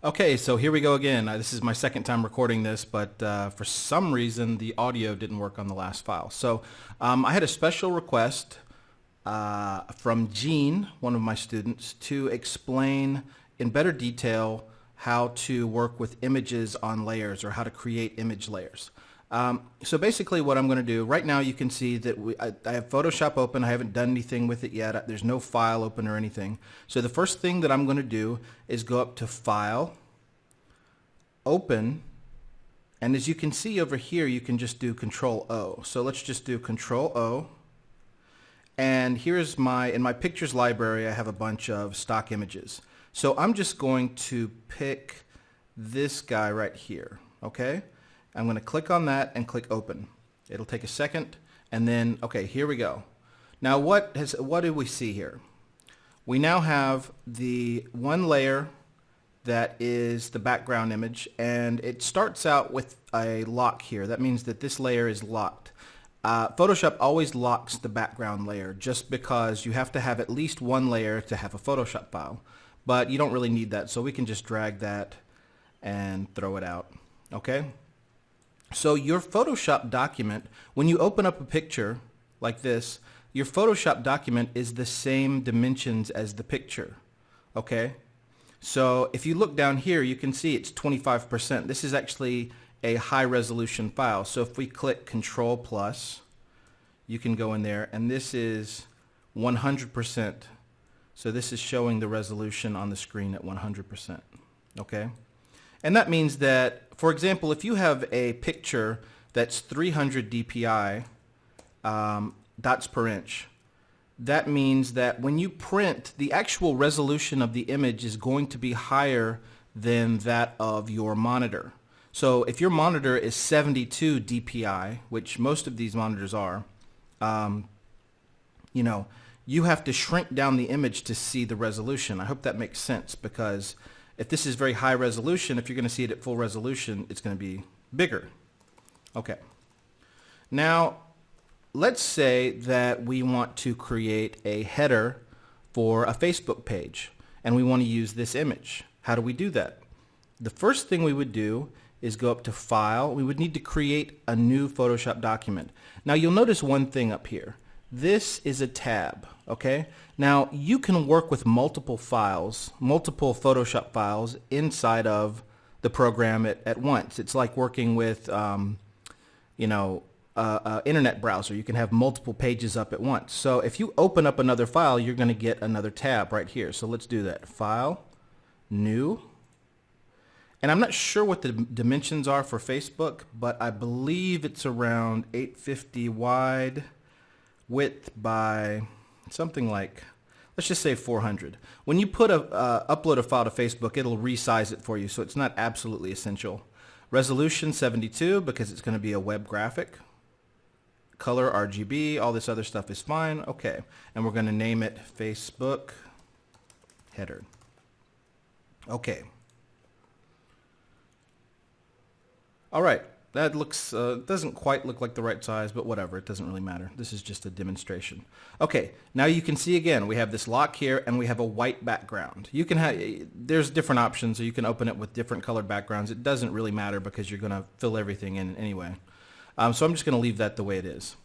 Okay, so here we go again. This is my second time recording this, but for some reason the audio didn't work on the last file. So I had a special request from Gene, one of my students, to explain in better detail how to work with images on layers or how to create image layers. So basically what I'm going to do, right now you can see that I have Photoshop open. I haven't done anything with it yet. There's no file open or anything. So the first thing that I'm going to do is go up to File, Open, and as you can see over here, you can just do Control O. So let's just do Control O. And here's in my pictures library, I have a bunch of stock images. So I'm just going to pick this guy right here, okay? I'm going to click on that and click Open. It'll take a second, and then, okay, here we go. Now what do we see here? We now have the one layer that is the background image, and it starts out with a lock here. That means that this layer is locked. Photoshop always locks the background layer just because you have to have at least one layer to have a Photoshop file, but you don't really need that, so we can just drag that and throw it out, okay? So your Photoshop document, when you open up a picture like this, your Photoshop document is the same dimensions as the picture, okay? So if you look down here, you can see it's 25%. This is actually a high resolution file. So if we click Control plus, you can go in there, and this is 100%. So this is showing the resolution on the screen at 100%, okay? And that means that, for example, if you have a picture that's 300 dpi, dots per inch, that means that when you print, the actual resolution of the image is going to be higher than that of your monitor. So if your monitor is 72 dpi, which most of these monitors are, you know, you have to shrink down the image to see the resolution. I hope that makes sense, because if this is very high resolution, if you're going to see it at full resolution, it's going to be bigger. Okay. Now, let's say that we want to create a header for a Facebook page, and we want to use this image. How do we do that? The first thing we would do is go up to File. We would need to create a new Photoshop document. Now, you'll notice one thing up here. This is a tab, okay? Now, you can work with multiple files, multiple Photoshop files inside of the program at once. It's like working with, you know, internet browser. You can have multiple pages up at once. So if you open up another file, you're going to get another tab right here. So let's do that. File, New. And I'm not sure what the dimensions are for Facebook, but I believe it's around 850 wide, width by something like, let's just say 400. When you put upload a file to Facebook, it'll resize it for you, so it's not absolutely essential. Resolution 72 because it's going to be a web graphic. Color RGB, all this other stuff is fine. Okay, and we're going to name it Facebook header. Okay. All right, that looks doesn't quite look like the right size, but whatever, it doesn't really matter. This is just a demonstration. Okay, now you can see again, we have this lock here and we have a white background. You can have, there's different options, so you can open it with different colored backgrounds. It doesn't really matter because you're going to fill everything in anyway. So I'm just going to leave that the way it is.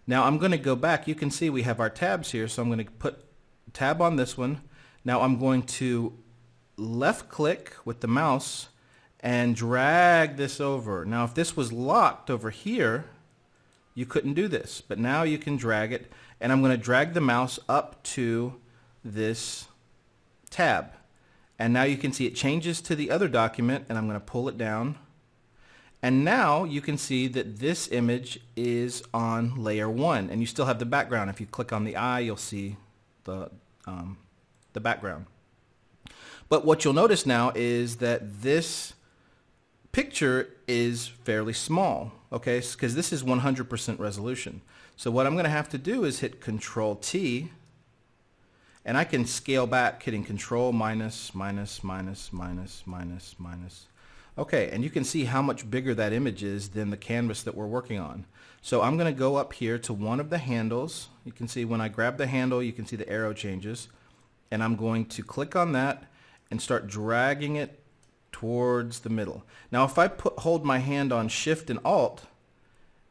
Now I'm going to go back. You can see we have our tabs here, so I'm going to put tab on this one. Now I'm going to left click with the mouse and drag this over. Now if this was locked over here, you couldn't do this, but now you can drag it, and I'm going to drag the mouse up to this tab, and now you can see it changes to the other document, and I'm going to pull it down, and now you can see that this image is on layer 1, and you still have the background. If you click on the eye, you'll see the background. But what you'll notice now is that this picture is fairly small, okay, because this is 100% resolution. So what I'm going to have to do is hit Control T, and I can scale back hitting Control minus, minus, minus, minus, minus, minus. Okay, and you can see how much bigger that image is than the canvas that we're working on. So I'm going to go up here to one of the handles. You can see when I grab the handle, you can see the arrow changes. And I'm going to click on that and start dragging it towards the middle. Now if I hold my hand on Shift and Alt,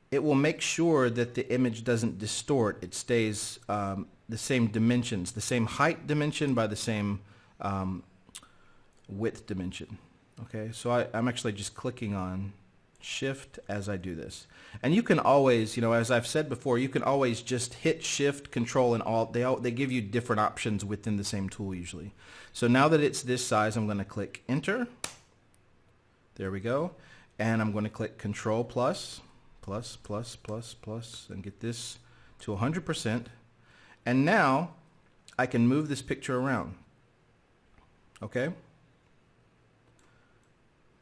it will make sure that the image doesn't distort. It stays the same dimensions, the same height dimension by the same width dimension. Okay, so I'm actually just clicking on Shift as I do this. And you can always, you know, as I've said before, you can always just hit Shift, Control, and Alt. They give you different options within the same tool usually. So now that it's this size, I'm going to click Enter. There we go. And I'm going to click Control plus, and get this to 100%. And now I can move this picture around. Okay?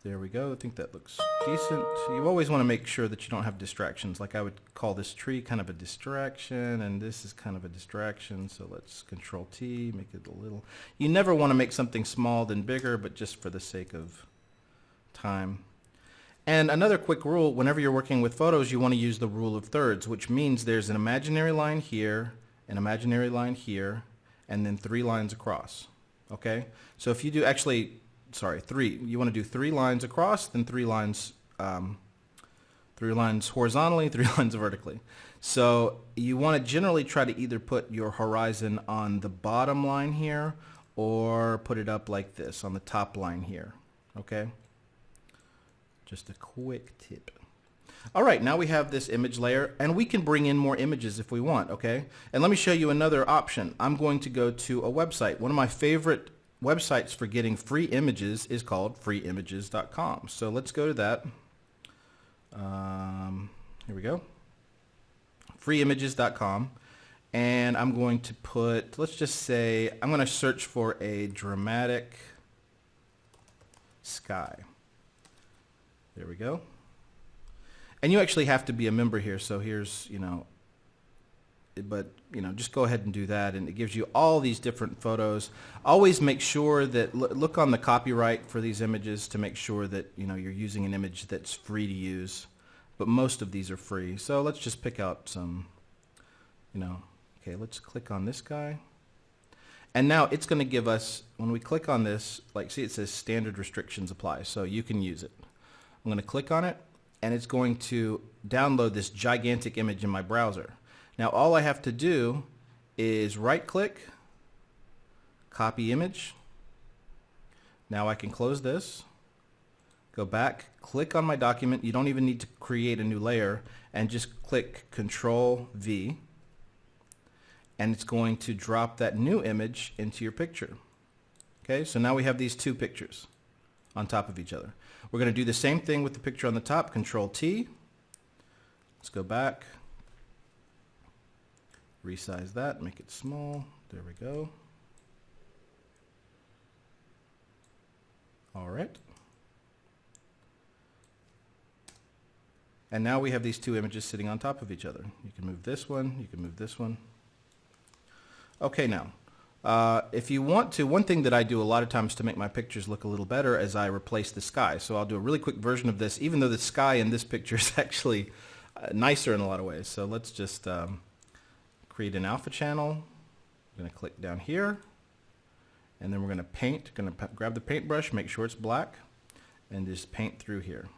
There we go. I think that looks decent. You always want to make sure that you don't have distractions. Like I would call this tree kind of a distraction, and this is kind of a distraction. So let's Control T, make it a little. You never want to make something small then bigger, but just for the sake of time. And another quick rule, whenever you're working with photos, you want to use the rule of thirds, which means there's an imaginary line here, an imaginary line here, and then 3 lines across. Okay? So if you do three. You want to do 3 lines across, then 3 lines horizontally, 3 lines vertically. So you want to generally try to either put your horizon on the bottom line here or put it up like this on the top line here. Okay? Just a quick tip. All right, now we have this image layer, and we can bring in more images if we want, okay? And let me show you another option. I'm going to go to a website. One of my favorite websites for getting free images is called freeimages.com. So let's go to that. Here we go. freeimages.com. And I'm going to put, let's just say, I'm going to search for a dramatic sky. There we go. And you actually have to be a member here. So here's, but just go ahead and do that, and it gives you all these different photos. Always make sure that look on the copyright for these images to make sure that you're using an image that's free to use, but most of these are free. So let's just pick out some, okay, let's click on this guy, and now it's going to give us, when we click on this, like see, it says standard restrictions apply, so you can use it. I'm going to click on it, and it's going to download this gigantic image in my browser. Now all I have to do is right click, copy image. Now I can close this, go back, click on my document. You don't even need to create a new layer, and just click Control V, and it's going to drop that new image into your picture. Okay, so now we have these 2 pictures on top of each other. We're going to do the same thing with the picture on the top. Control T. Let's go back. Resize that, make it small. There we go. All right. And now we have these 2 images sitting on top of each other. You can move this one, you can move this one. Okay, now, if you want to, one thing that I do a lot of times to make my pictures look a little better is I replace the sky. So I'll do a really quick version of this, even though the sky in this picture is actually nicer in a lot of ways. So let's just create an alpha channel. I'm going to click down here, and then we're going to paint. Going to grab the paintbrush, make sure it's black, and just paint through here.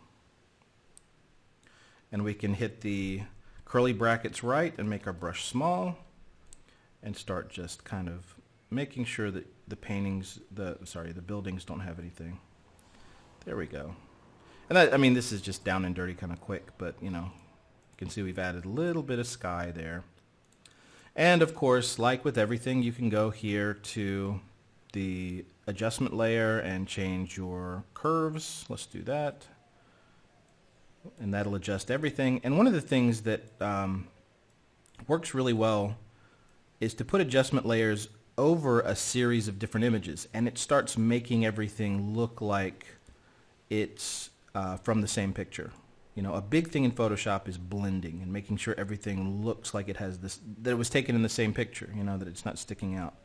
And we can hit the curly brackets right and make our brush small, and start just kind of making sure that the buildings don't have anything. There we go. And that, I mean, this is just down and dirty kind of quick, but you can see we've added a little bit of sky there. And of course, like with everything, you can go here to the adjustment layer and change your curves. Let's do that. And that'll adjust everything. And one of the things that works really well is to put adjustment layers over a series of different images, and it starts making everything look like it's from the same picture. A big thing in Photoshop is blending and making sure everything looks like it has this, that it was taken in the same picture, that it's not sticking out.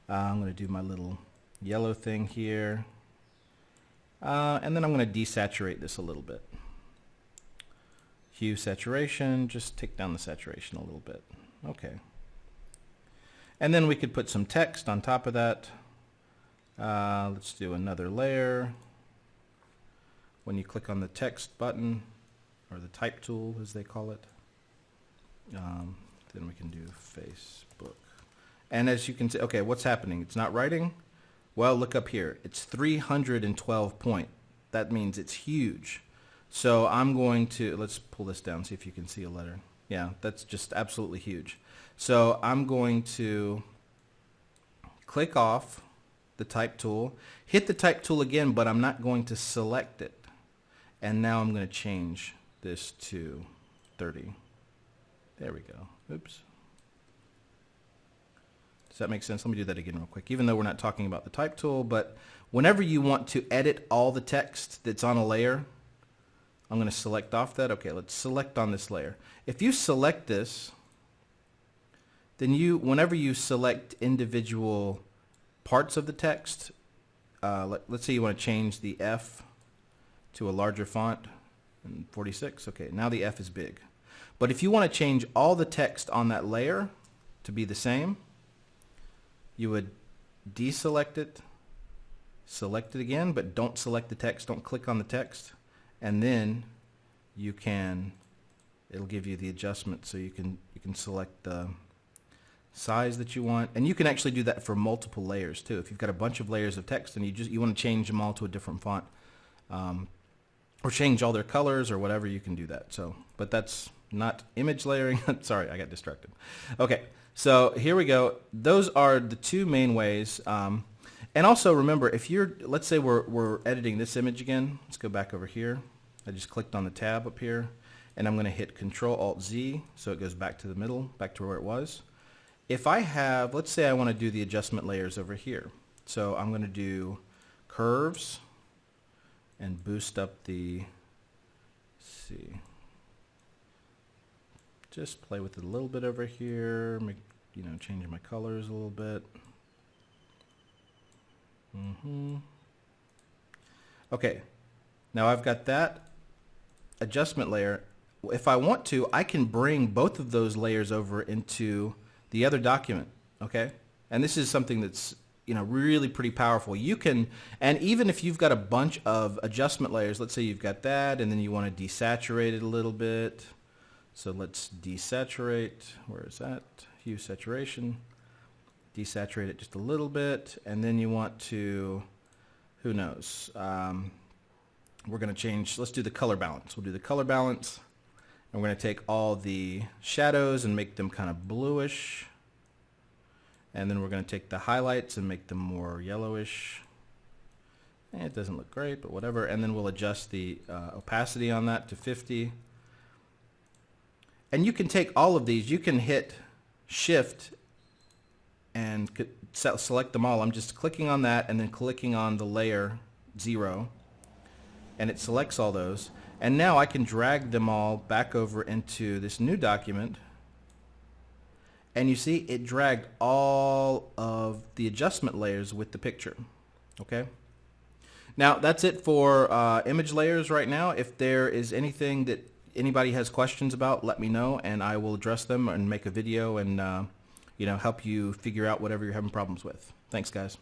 I'm going to do my little yellow thing here, and then I'm going to desaturate this a little bit. Hue saturation, just take down the saturation a little bit. Okay. And then we could put some text on top of that. Let's do another layer. when you click on the text button, or the type tool as they call it, then we can do Facebook. And as you can see, okay, what's happening? It's not writing. Well, look up here. It's 312 point. That means it's huge. So I'm going to, let's pull this down, see if you can see a letter. Yeah, that's just absolutely huge. So I'm going to click off the type tool, hit the type tool again, but I'm not going to select it. And now I'm going to change this to 30. There we go. Oops. Does that make sense? Let me do that again real quick, even though we're not talking about the type tool. But whenever you want to edit all the text that's on a layer, I'm going to select off that. Okay, let's select on this layer. If you select this, then whenever you select individual parts of the text, let's say you want to change the F to a larger font, and 46. Okay, now the F is big. But if you want to change all the text on that layer to be the same, you would deselect it, select it again, but don't select the text, don't click on the text, and then you can, it'll give you the adjustment, so you can select the size that you want. And you can actually do that for multiple layers too. If you've got a bunch of layers of text and you want to change them all to a different font, or change all their colors or whatever, you can do that. So, but that's not image layering. Sorry, I got distracted. Okay, so here we go. Those are the two main ways. And also remember, if you're, let's say we're editing this image again. Let's go back over here. I just clicked on the tab up here, and I'm going to hit Control-Alt-Z, so it goes back to the middle, back to where it was. If I have, let's say I want to do the adjustment layers over here. So I'm going to do curves and boost up the, let's see, just play with it a little bit over here, make, change my colors a little bit. Okay, now I've got that adjustment layer. If I want to, I can bring both of those layers over into the other document, okay? And this is something that's really pretty powerful. You can, and even if you've got a bunch of adjustment layers, let's say you've got that, and then you want to desaturate it a little bit. So let's desaturate, where is that? Hue saturation. Desaturate it just a little bit, and then you want to, who knows, we're going to change, let's do the color balance. We'll do the color balance, and we're going to take all the shadows and make them kind of bluish, and then we're going to take the highlights and make them more yellowish. It doesn't look great, but whatever, and then we'll adjust the opacity on that to 50. And you can take all of these, you can hit Shift and select them all. I'm just clicking on that and then clicking on the layer 0, and it selects all those. And now I can drag them all back over into this new document, and you see it dragged all of the adjustment layers with the picture. Okay, now that's it for image layers right now. If there is anything that anybody has questions about, let me know, and I will address them and make a video and help you figure out whatever you're having problems with. Thanks, guys.